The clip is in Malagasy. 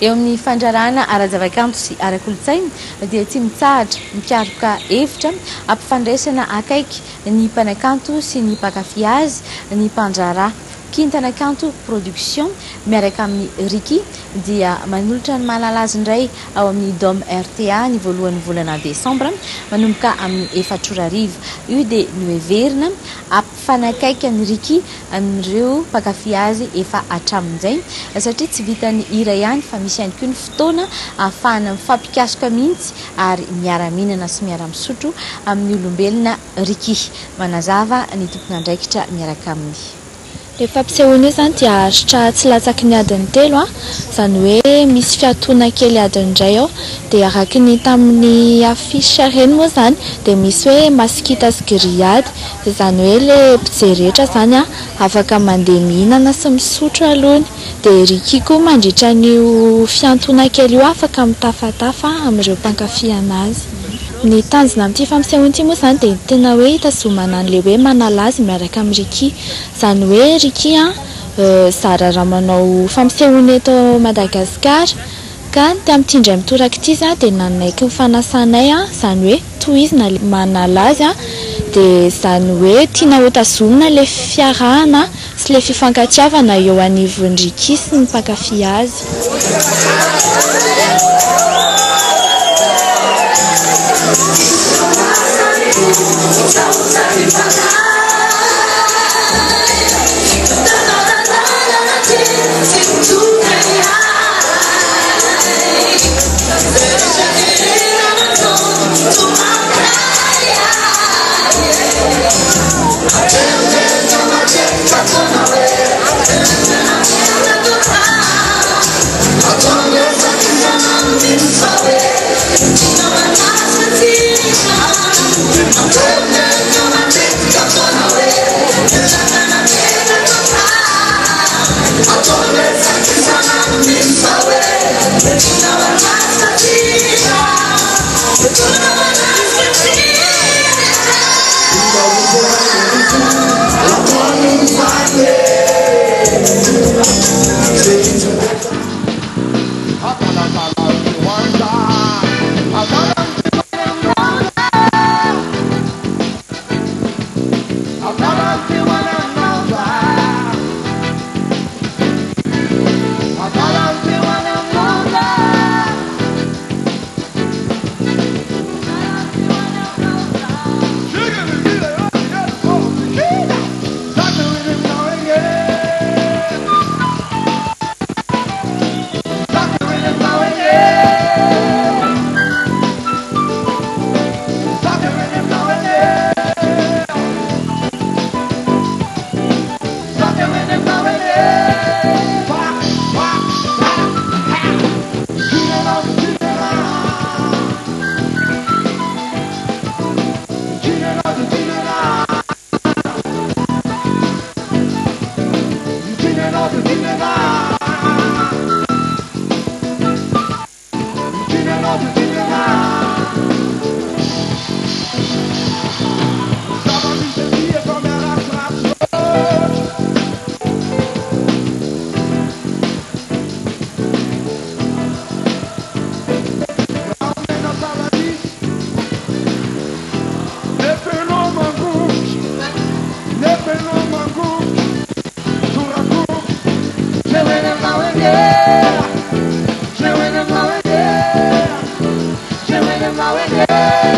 eo amin'ny fandrarana ara-javakanto sy ara-kolontsaina dia tsy mitsahatra mikaroka hevitra ampifandraisana akaiky ny mpanakanto sy ny mpakafy azy ny mpandrara. Kintana Kanto Production miaraka amin'ny Ricky dia manolotra ny malalazy indray ao amin'ny Dôme RTA ny voalohan'ny volana Desambra manomboka amin'ny 4 io dia noheverina ampifanakaiky ny Ricky amin'ireo mpakafy azy efa hatramin'izay satria tsy vitany hira ihany fa misy ihany koa ny fotoana ahafahana mifampikasoka mihitsy ary miara-minana sy miara-misotro amin'ny olombelona Ricky. Manazava ny tompon'andraikitra miaraka aminy. Rehefa ampisehoana io zany dia haritra tsy latsaky ny adiny 3 zany hoe misy fiatoana kely adiny indray ao dia araky ny tamin'ny afisy reny moa zany dia misy hoe maskitas grillade zany hoe le mpijery rehetra zany afaka mandeha mihinana sy misotro alohany dia Ricky koa mandritra n'io fiantoana kely io afaka mitafatafa amin'ireo mpankafy anazy. Ny tanjona amin'ity fampisehoana ity moa zany dia tena hoe hitazomana an'ilay hoe manalazy miaraka amin'ny Ricky zany hoe Ricky zara raha manao fampisehoana eto Madagasikara ka tamin'ity indray mitoraka ity zany dia nanaiky ny fanasanay zany hoe tohizina manalazy dia zany hoe tiana ho tazomina le fiarahana sy le fifankatiavana eo anivon'ny Ricky sy ny mpakafy azy. Yeah.